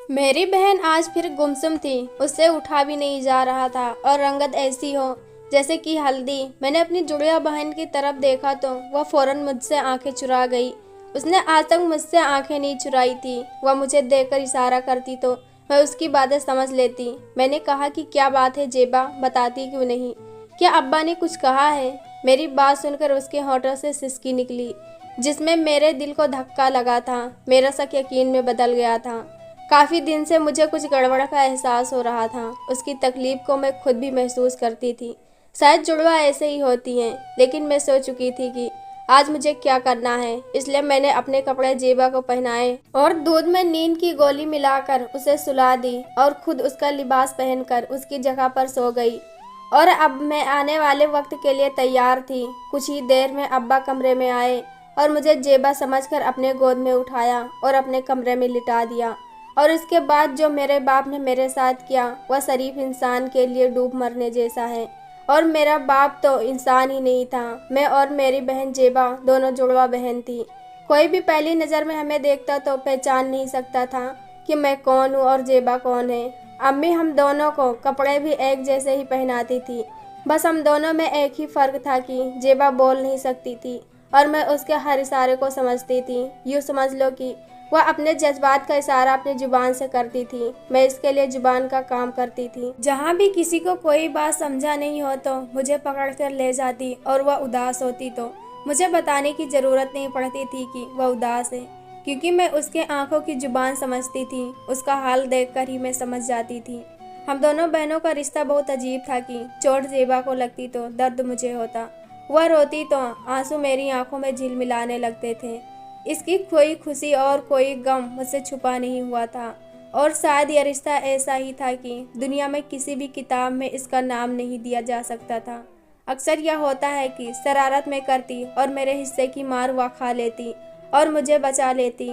मेरी बहन आज फिर गुमसुम थी। उससे उठा भी नहीं जा रहा था और रंगत ऐसी हो जैसे कि हल्दी। मैंने अपनी जुड़िया बहन की तरफ देखा तो वह फौरन मुझसे आंखें चुरा गई। उसने आज तक मुझसे आंखें नहीं चुराई थी। वह मुझे देखकर इशारा करती तो मैं उसकी बातें समझ लेती। मैंने कहा कि क्या बात है जेबा, बताती क्यों नहीं? क्या अब्बा ने कुछ कहा है? मेरी बात सुनकर उसके होठों से सिसकी निकली जिसमें मेरे दिल को धक्का लगा था। मेरा शक यकीन में बदल गया था। काफ़ी दिन से मुझे कुछ गड़बड़ का एहसास हो रहा था। उसकी तकलीफ को मैं खुद भी महसूस करती थी। शायद जुड़वा ऐसे ही होती हैं, लेकिन मैं सोच चुकी थी कि आज मुझे क्या करना है। इसलिए मैंने अपने कपड़े जेबा को पहनाए और दूध में नींद की गोली मिलाकर उसे सुला दी और खुद उसका लिबास पहनकर उसकी जगह पर सो गई। और अब मैं आने वाले वक्त के लिए तैयार थी। कुछ ही देर में अब्बा कमरे में आए और मुझे जेबा समझकर अपने गोद में उठाया और अपने कमरे में लिटा दिया। और इसके बाद जो मेरे बाप ने मेरे साथ किया वह शरीफ इंसान के लिए डूब मरने जैसा है। और मेरा बाप तो इंसान ही नहीं था। मैं और मेरी बहन जेबा दोनों जुड़वा बहन थी। कोई भी पहली नज़र में हमें देखता तो पहचान नहीं सकता था कि मैं कौन हूँ और जेबा कौन है। अम्मी हम दोनों को कपड़े भी एक जैसे ही पहनाती थी। बस हम दोनों में एक ही फ़र्क था कि जेबा बोल नहीं सकती थी और मैं उसके हर इशारे को समझती थी। यूँ समझ लो कि वह अपने जज्बात का इशारा अपनी जुबान से करती थी। मैं इसके लिए जुबान का काम करती थी। जहाँ भी किसी को कोई बात समझा नहीं हो तो मुझे पकड़ कर ले जाती और वह उदास होती तो मुझे बताने की ज़रूरत नहीं पड़ती थी कि वह उदास है, क्योंकि मैं उसके आंखों की जुबान समझती थी। उसका हाल देखकर ही मैं समझ जाती थी। हम दोनों बहनों का रिश्ता बहुत अजीब था कि चोट जेबा को लगती तो दर्द मुझे होता। वह रोती तो आंसू मेरी आंखों में झिलमिलाने लगते थे। इसकी कोई खुशी और कोई गम मुझसे छुपा नहीं हुआ था। और शायद यह रिश्ता ऐसा ही था कि दुनिया में किसी भी किताब में इसका नाम नहीं दिया जा सकता था। अक्सर यह होता है कि शरारत में करती और मेरे हिस्से की मार वह खा लेती और मुझे बचा लेती।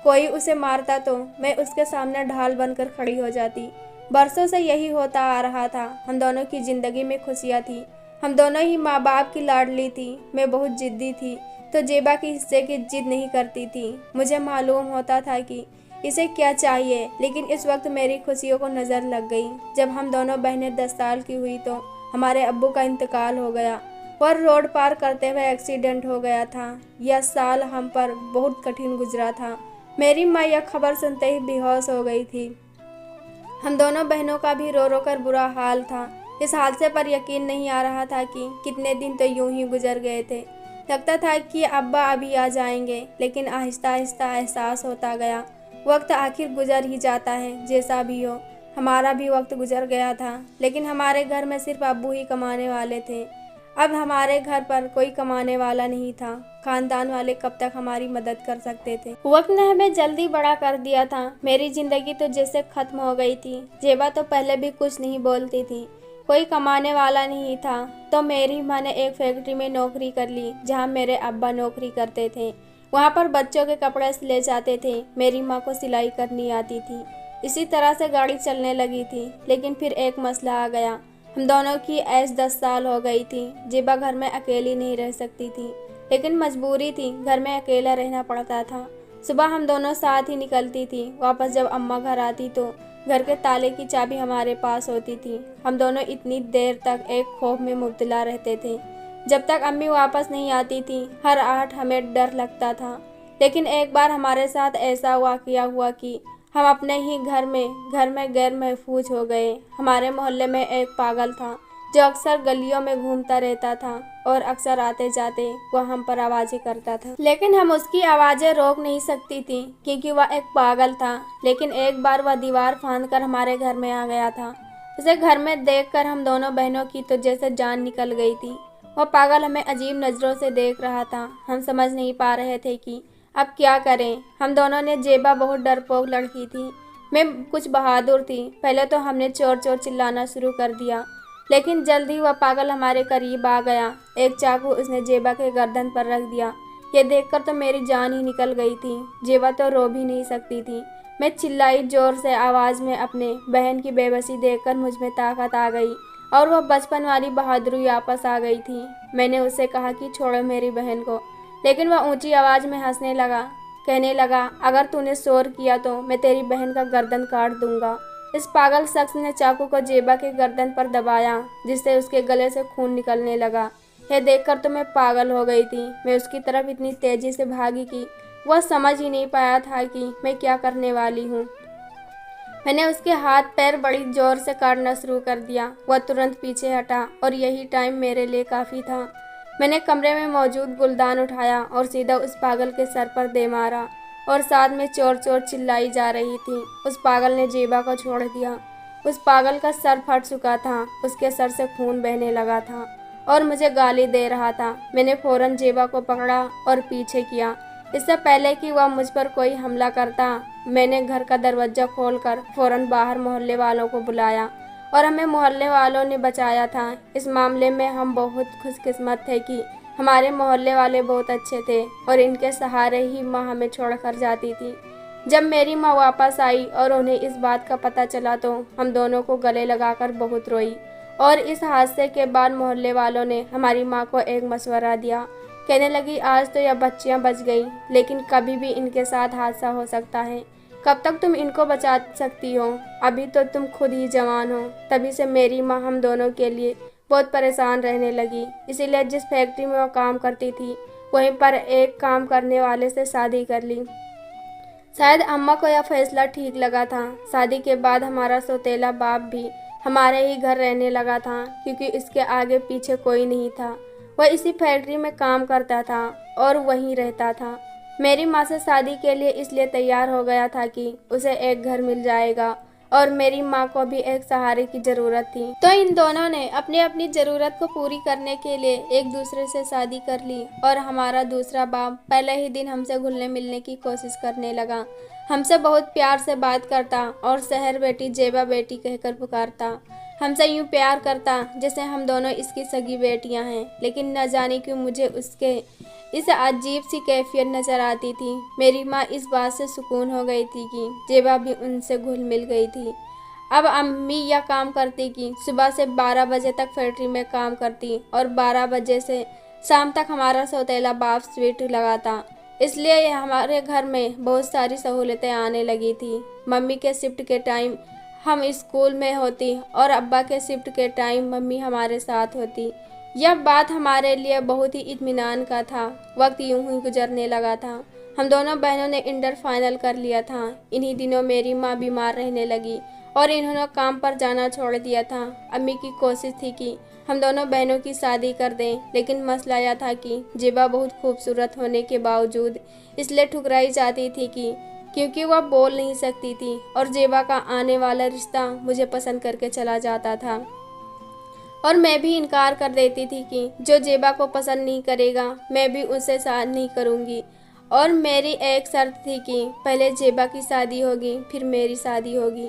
कोई उसे मारता तो मैं उसके सामने ढाल बनकर खड़ी हो जाती। बरसों से यही होता आ रहा था। हम दोनों की ज़िंदगी में खुशियाँ थी। हम दोनों ही माँ बाप की लाडली थी। मैं बहुत जिद्दी थी तो जेबा के हिस्से की जिद नहीं करती थी। मुझे मालूम होता था कि इसे क्या चाहिए, लेकिन इस वक्त मेरी खुशियों को नज़र लग गई। जब हम दोनों बहनें 10 साल की हुई तो हमारे अब्बू का इंतकाल हो गया। और रोड पार करते हुए एक्सीडेंट हो गया था। यह साल हम पर बहुत कठिन गुजरा था। मेरी माँ यह खबर सुनते ही बेहोश हो गई थी। हम दोनों बहनों का भी रो रो कर बुरा हाल था। इस हादसे पर यकीन नहीं आ रहा था कि कितने दिन तो यूं ही गुजर गए थे। लगता था कि अब्बा अभी आ जाएंगे, लेकिन आहिस्ता आहिस्ता एहसास होता गया वक्त आखिर गुजर ही जाता है। जैसा भी हो, हमारा भी वक्त गुजर गया था, लेकिन हमारे घर में सिर्फ अब्बू ही कमाने वाले थे। अब हमारे घर पर कोई कमाने वाला नहीं था। खानदान वाले कब तक हमारी मदद कर सकते थे? वक्त ने हमें जल्दी बड़ा कर दिया था। मेरी जिंदगी तो जैसे खत्म हो गई थी। जेबा तो पहले भी कुछ नहीं बोलती थी। कोई कमाने वाला नहीं था तो मेरी माँ ने एक फैक्ट्री में नौकरी कर ली जहाँ मेरे अब्बा नौकरी करते थे। वहाँ पर बच्चों के कपड़े ले जाते थे। मेरी माँ को सिलाई करनी आती थी। इसी तरह से गाड़ी चलने लगी थी। लेकिन फिर एक मसला आ गया। हम दोनों की ऐश 10 साल हो गई थी। जेबा घर में अकेली नहीं रह सकती थी, लेकिन मजबूरी थी, घर में अकेला रहना पड़ता था। सुबह हम दोनों साथ ही निकलती थी। वापस जब अम्मा घर आती तो घर के ताले की चाबी हमारे पास होती थी। हम दोनों इतनी देर तक एक खौफ में मुब्तला रहते थे जब तक अम्मी वापस नहीं आती थी। हर आहट हमें डर लगता था। लेकिन एक बार हमारे साथ ऐसा वाक़या हुआ कि हम अपने ही घर में गैर महफूज हो गए। हमारे मोहल्ले में एक पागल था जो अक्सर गलियों में घूमता रहता था और अक्सर आते जाते वह हम पर आवाज़ें करता था, लेकिन हम उसकी आवाज़ें रोक नहीं सकती थी क्योंकि वह एक पागल था। लेकिन एक बार वह दीवार फांदकर हमारे घर में आ गया था। उसे घर में देखकर हम दोनों बहनों की तो जैसे जान निकल गई थी। वह पागल हमें अजीब नज़रों से देख रहा था। हम समझ नहीं पा रहे थे कि अब क्या करें। हम दोनों ने जेबा बहुत डरपोक लड़की थी, मैं कुछ बहादुर थी। पहले तो हमने चोर चोर चिल्लाना शुरू कर दिया, लेकिन जल्द ही वह पागल हमारे करीब आ गया। एक चाकू उसने जेबा के गर्दन पर रख दिया। ये देखकर तो मेरी जान ही निकल गई थी। जेबा तो रो भी नहीं सकती थी। मैं चिल्लाई जोर से आवाज़ में। अपने बहन की बेबसी देखकर मुझ में ताकत आ गई और वह बचपन वाली बहादुरी वापस आ गई थी। मैंने उससे कहा कि छोड़ो मेरी बहन को, लेकिन वह ऊंची आवाज़ में हंसने लगा। कहने लगा, अगर तूने शोर किया तो मैं तेरी बहन का गर्दन काट दूंगा। इस पागल शख्स ने चाकू को जेबा के गर्दन पर दबाया, जिससे उसके गले से खून निकलने लगा। यह देखकर तो मैं पागल हो गई थी। मैं उसकी तरफ इतनी तेजी से भागी कि वह समझ ही नहीं पाया था कि मैं क्या करने वाली हूँ। मैंने उसके हाथ पैर बड़ी जोर से काटना शुरू कर दिया। वह तुरंत पीछे हटा और यही टाइम मेरे लिए काफ़ी था। मैंने कमरे में मौजूद गुलदान उठाया और सीधा उस पागल के सर पर दे मारा और साथ में चोर चोर चिल्लाई जा रही थी। उस पागल ने जेबा को छोड़ दिया। उस पागल का सर फट चुका था, उसके सर से खून बहने लगा था और मुझे गाली दे रहा था। मैंने फ़ौरन जेबा को पकड़ा और पीछे किया। इससे पहले कि वह मुझ पर कोई हमला करता, मैंने घर का दरवाज़ा खोलकर फ़ौरन बाहर मोहल्ले वालों को बुलाया और हमें मोहल्ले वालों ने बचाया था। इस मामले में हम बहुत खुशकिस्मत थे कि हमारे मोहल्ले वाले बहुत अच्छे थे और इनके सहारे ही माँ हमें छोड़कर जाती थी। जब मेरी माँ वापस आई और उन्हें इस बात का पता चला तो हम दोनों को गले लगाकर बहुत रोई और इस हादसे के बाद मोहल्ले वालों ने हमारी माँ को एक मशवरा दिया। कहने लगी, आज तो यह बच्चियाँ बच गई, लेकिन कभी भी इनके साथ हादसा हो सकता है। कब तक तुम इनको बचा सकती हो? अभी तो तुम खुद ही जवान हो। तभी से मेरी माँ हम दोनों के लिए बहुत परेशान रहने लगी। इसीलिए जिस फैक्ट्री में वो काम करती थी वहीं पर एक काम करने वाले से शादी कर ली। शायद अम्मा को यह फैसला ठीक लगा था। शादी के बाद हमारा सौतेला बाप भी हमारे ही घर रहने लगा था, क्योंकि इसके आगे पीछे कोई नहीं था। वह इसी फैक्ट्री में काम करता था और वहीं रहता था। मेरी माँ से शादी के लिए इसलिए तैयार हो गया था कि उसे एक घर मिल जाएगा और मेरी माँ को भी एक सहारे की ज़रूरत थी। तो इन दोनों ने अपनी अपनी ज़रूरत को पूरी करने के लिए एक दूसरे से शादी कर ली और हमारा दूसरा बाप पहले ही दिन हमसे घुलने मिलने की कोशिश करने लगा। हमसे बहुत प्यार से बात करता और शहर बेटी जेबा बेटी कहकर पुकारता। हमसे यूँ प्यार करता जैसे हम दोनों इसकी सगी बेटियां हैं। लेकिन न जाने क्यों मुझे उसके इस अजीब सी कैफियत नज़र आती थी। मेरी माँ इस बात से सुकून हो गई थी कि जेबा भी उनसे घुल मिल गई थी। अब अम्मी यह काम करती कि सुबह से 12 बजे तक फैक्ट्री में काम करती और 12 बजे से शाम तक हमारा सौतेला बाप स्वीट लगाता। इसलिए हमारे घर में बहुत सारी सहूलतें आने लगी थी। मम्मी के शिफ्ट के टाइम हम स्कूल में होती और अब्बा के शिफ्ट के टाइम मम्मी हमारे साथ होती। यह बात हमारे लिए बहुत ही इत्मीनान का था। वक्त यूं ही गुजरने लगा था। हम दोनों बहनों ने इंटर फाइनल कर लिया था। इन्हीं दिनों मेरी माँ बीमार रहने लगी और इन्होंने काम पर जाना छोड़ दिया था। अम्मी की कोशिश थी कि हम दोनों बहनों की शादी कर दें, लेकिन मसला यह था कि जेबा बहुत खूबसूरत होने के बावजूद इसलिए ठुकराई जाती थी कि क्योंकि वह बोल नहीं सकती थी और जेबा का आने वाला रिश्ता मुझे पसंद करके चला जाता था और मैं भी इनकार कर देती थी कि जो जेबा को पसंद नहीं करेगा मैं भी उससे शादी नहीं करूँगी। और मेरी एक शर्त थी कि पहले जेबा की शादी होगी फिर मेरी शादी होगी।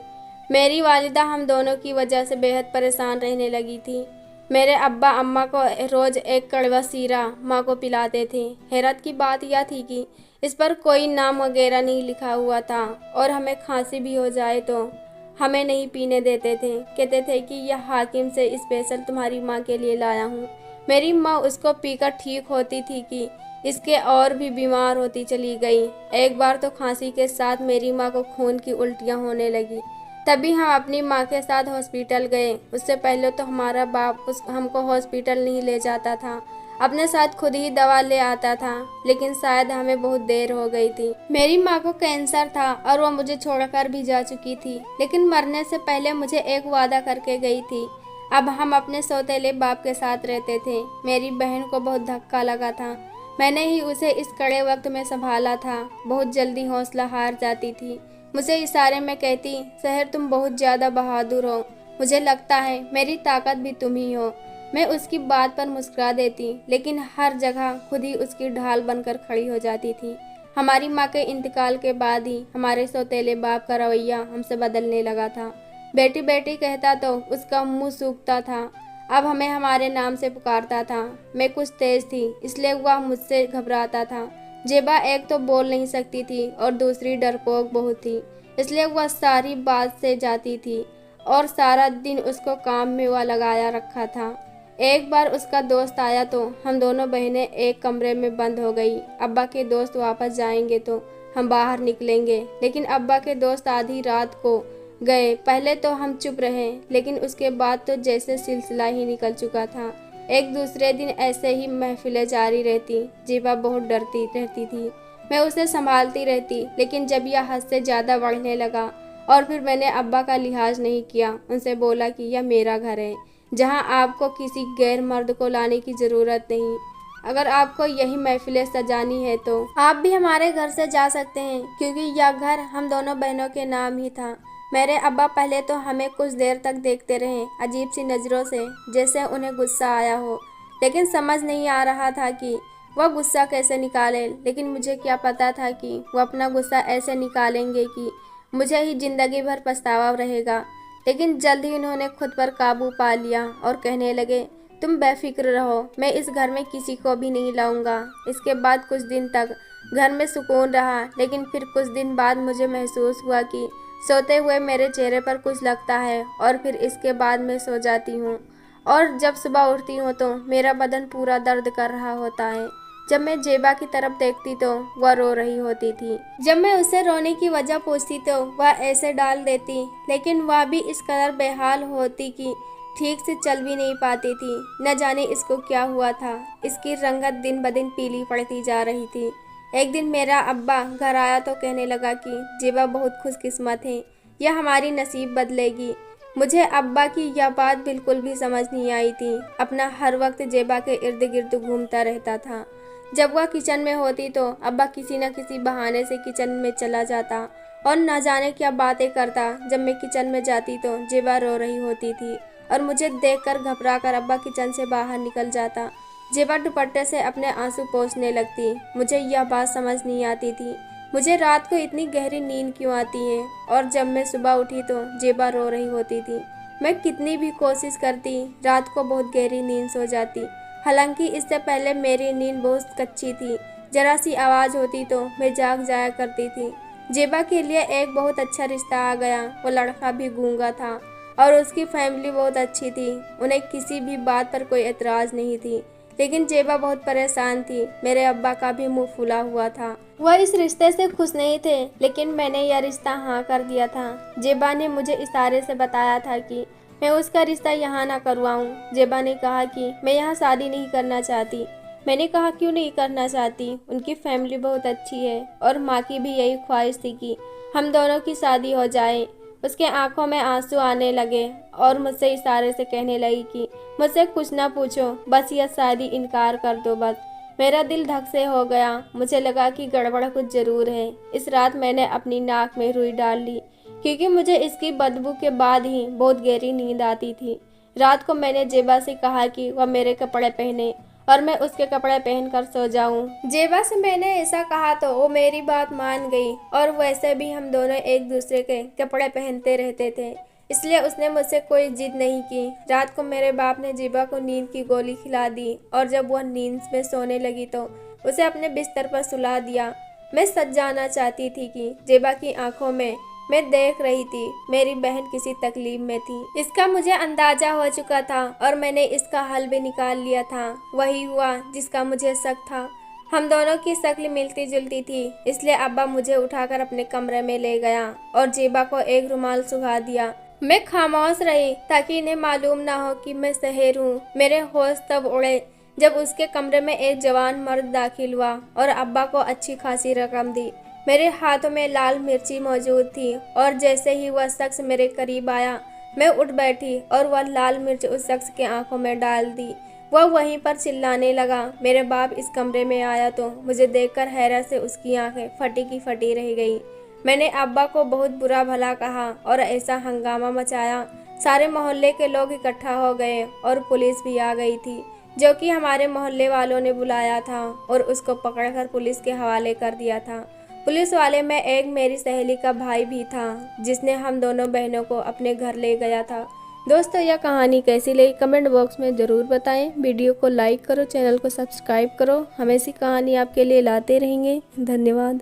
मेरी वालिदा हम दोनों की वजह से बेहद परेशान रहने लगी थी। मेरे अब्बा अम्मा को रोज़ एक कड़वा सीरा माँ को पिलाते थे। हैरत की बात यह थी कि इस पर कोई नाम वगैरह नहीं लिखा हुआ था और हमें खांसी भी हो जाए तो हमें नहीं पीने देते थे। कहते थे कि यह हाकिम से स्पेशल तुम्हारी माँ के लिए लाया हूँ। मेरी माँ उसको पीकर ठीक होती थी कि इसके और भी बीमार होती चली गई। एक बार तो खांसी के साथ मेरी माँ को खून की उल्टियाँ होने लगी। तभी हम अपनी माँ के साथ हॉस्पिटल गए। उससे पहले तो हमारा बाप हमको हॉस्पिटल नहीं ले जाता था, अपने साथ खुद ही दवा ले आता था। लेकिन शायद हमें बहुत देर हो गई थी। मेरी माँ को कैंसर था और वह मुझे छोड़कर भी जा चुकी थी, लेकिन मरने से पहले मुझे एक वादा करके गई थी। अब हम अपने सौतेले बाप के साथ रहते थे। मेरी बहन को बहुत धक्का लगा था। मैंने ही उसे इस कड़े वक्त में संभाला था। बहुत जल्दी हौसला हार जाती थी। मुझे इशारे में कहती, शहर तुम बहुत ज़्यादा बहादुर हो, मुझे लगता है मेरी ताकत भी तुम ही हो। मैं उसकी बात पर मुस्कुरा देती, लेकिन हर जगह खुद ही उसकी ढाल बनकर खड़ी हो जाती थी। हमारी माँ के इंतकाल के बाद ही हमारे सौतेले बाप का रवैया हमसे बदलने लगा था। बेटी बेटी कहता तो उसका मुंह सूखता था। अब हमें हमारे नाम से पुकारता था। मैं कुछ तेज थी, इसलिए वह मुझसे घबराता था। जेबा एक तो बोल नहीं सकती थी और दूसरी डरपोक बहुत थी, इसलिए वह सारी बात से जाती थी और सारा दिन उसको काम में वह लगाया रखा था। एक बार उसका दोस्त आया तो हम दोनों बहनें एक कमरे में बंद हो गई। अब्बा के दोस्त वापस जाएंगे तो हम बाहर निकलेंगे। लेकिन अब्बा के दोस्त आधी रात को गए। पहले तो हम चुप रहे, लेकिन उसके बाद तो जैसे सिलसिला ही निकल चुका था। एक दूसरे दिन ऐसे ही महफिलें जारी रहती। जीबा बहुत डरती रहती थी। मैं उसे संभालती रहती, लेकिन जब यह हद से ज़्यादा बढ़ने लगा और फिर मैंने अब्बा का लिहाज नहीं किया। उनसे बोला कि यह मेरा घर है, जहाँ आपको किसी गैर मर्द को लाने की ज़रूरत नहीं। अगर आपको यही महफिलें सजानी है तो आप भी हमारे घर से जा सकते हैं, क्योंकि यह घर हम दोनों बहनों के नाम ही था। मेरे अब्बा पहले तो हमें कुछ देर तक देखते रहे, अजीब सी नज़रों से, जैसे उन्हें गुस्सा आया हो। लेकिन समझ नहीं आ रहा था कि वह गुस्सा कैसे निकाले। लेकिन मुझे क्या पता था कि वह अपना गुस्सा ऐसे निकालेंगे कि मुझे ही ज़िंदगी भर पछतावा रहेगा। लेकिन जल्द ही उन्होंने खुद पर काबू पा लिया और कहने लगे, तुम बेफिक्र रहो, मैं इस घर में किसी को भी नहीं लाऊंगा। इसके बाद कुछ दिन तक घर में सुकून रहा, लेकिन फिर कुछ दिन बाद मुझे महसूस हुआ कि सोते हुए मेरे चेहरे पर कुछ लगता है और फिर इसके बाद मैं सो जाती हूँ और जब सुबह उठती हूँ तो मेरा बदन पूरा दर्द कर रहा होता है। जब मैं जेबा की तरफ देखती तो वह रो रही होती थी। जब मैं उससे रोने की वजह पूछती तो वह ऐसे डाल देती, लेकिन वह भी इस कदर बेहाल होती कि ठीक से चल भी नहीं पाती थी। न जाने इसको क्या हुआ था। इसकी रंगत दिन ब दिन पीली पड़ती जा रही थी। एक दिन मेरा अब्बा घर आया तो कहने लगा कि जेबा बहुत खुशकिस्मत है, यह हमारी नसीब बदलेगी। मुझे अब्बा की यह बात बिल्कुल भी समझ नहीं आई थी। अपना हर वक्त जेबा के इर्द गिर्द घूमता रहता था। जब वह किचन में होती तो अब्बा किसी न किसी बहाने से किचन में चला जाता और न जाने क्या बातें करता। जब मैं किचन में जाती तो जेबा रो रही होती थी और मुझे देखकर घबराकर अब्बा किचन से बाहर निकल जाता। जेबा दुपट्टे से अपने आंसू पोंछने लगती। मुझे यह बात समझ नहीं आती थी, मुझे रात को इतनी गहरी नींद क्यों आती है। और जब मैं सुबह उठी तो जेबा रो रही होती थी। मैं कितनी भी कोशिश करती, रात को बहुत गहरी नींद सो जाती। हालांकि इससे पहले मेरी नींद बहुत कच्ची थी। जरा सी आवाज़ होती तो मैं जाग जाया करती थी। जेबा के लिए एक बहुत अच्छा रिश्ता आ गया। वो लड़का भी गूंगा था और उसकी फैमिली बहुत अच्छी थी। उन्हें किसी भी बात पर कोई एतराज़ नहीं थी। लेकिन जेबा बहुत परेशान थी। मेरे अब्बा का भी मुंह फूला हुआ था। वह इस रिश्ते से खुश नहीं थे, लेकिन मैंने यह रिश्ता हाँ कर दिया था। जेबा ने मुझे इशारे से बताया था कि मैं उसका रिश्ता यहाँ ना करवाऊँ। जेबा ने कहा कि मैं यहाँ शादी नहीं करना चाहती। मैंने कहा क्यों नहीं करना चाहती? उनकी फैमिली बहुत अच्छी है और माँ की भी यही ख्वाहिश थी कि हम दोनों की शादी हो जाए। उसके आंखों में आंसू आने लगे और मुझसे इशारे से कहने लगी कि मुझसे कुछ ना पूछो, बस यह शादी इनकार कर दो बस। मेरा दिल धक से हो गया। मुझे लगा कि गड़बड़ कुछ ज़रूर है। इस रात मैंने अपनी नाक में रुई डाल ली, क्योंकि मुझे इसकी बदबू के बाद ही बहुत गहरी नींद आती थी। रात को मैंने जेबा से कहा कि वह मेरे कपड़े पहने और मैं उसके कपड़े पहनकर सो जाऊं। जेबा से मैंने ऐसा कहा तो वो मेरी बात मान गई और वैसे भी हम दोनों एक दूसरे के कपड़े पहनते रहते थे, इसलिए उसने मुझसे कोई जिद नहीं की। रात को मेरे बाप ने जेबा को नींद की गोली खिला दी और जब वह नींद में सोने लगी तो उसे अपने बिस्तर पर सुला दिया। मैं सच जानना चाहती थी कि जेबा की आंखों में मैं देख रही थी मेरी बहन किसी तकलीफ में थी। इसका मुझे अंदाजा हो चुका था और मैंने इसका हल भी निकाल लिया था। वही हुआ जिसका मुझे शक था। हम दोनों की शक्ल मिलती जुलती थी, इसलिए अब्बा मुझे उठाकर अपने कमरे में ले गया और जेबा को एक रुमाल सुखा दिया। मैं खामोश रही ताकि इन्हें मालूम ना हो कि मैं शहर हूँ। मेरे होश तब उड़े जब उसके कमरे में एक जवान मर्द दाखिल हुआ और अब्बा को अच्छी खासी रकम दी। मेरे हाथों में लाल मिर्ची मौजूद थी और जैसे ही वह शख्स मेरे करीब आया मैं उठ बैठी और वह लाल मिर्च उस शख्स के आंखों में डाल दी। वह वहीं पर चिल्लाने लगा। मेरे बाप इस कमरे में आया तो मुझे देखकर हैरत से उसकी आंखें फटी की फटी रह गई। मैंने अब्बा को बहुत बुरा भला कहा और ऐसा हंगामा मचाया। सारे मोहल्ले के लोग इकट्ठा हो गए और पुलिस भी आ गई थी, जो कि हमारे मोहल्ले वालों ने बुलाया था और उसको पकड़कर पुलिस के हवाले कर दिया था। पुलिस वाले में एक मेरी सहेली का भाई भी था, जिसने हम दोनों बहनों को अपने घर ले गया था। दोस्तों, यह कहानी कैसी लगी कमेंट बॉक्स में ज़रूर बताएं। वीडियो को लाइक करो, चैनल को सब्सक्राइब करो। हम ऐसी कहानी आपके लिए लाते रहेंगे। धन्यवाद।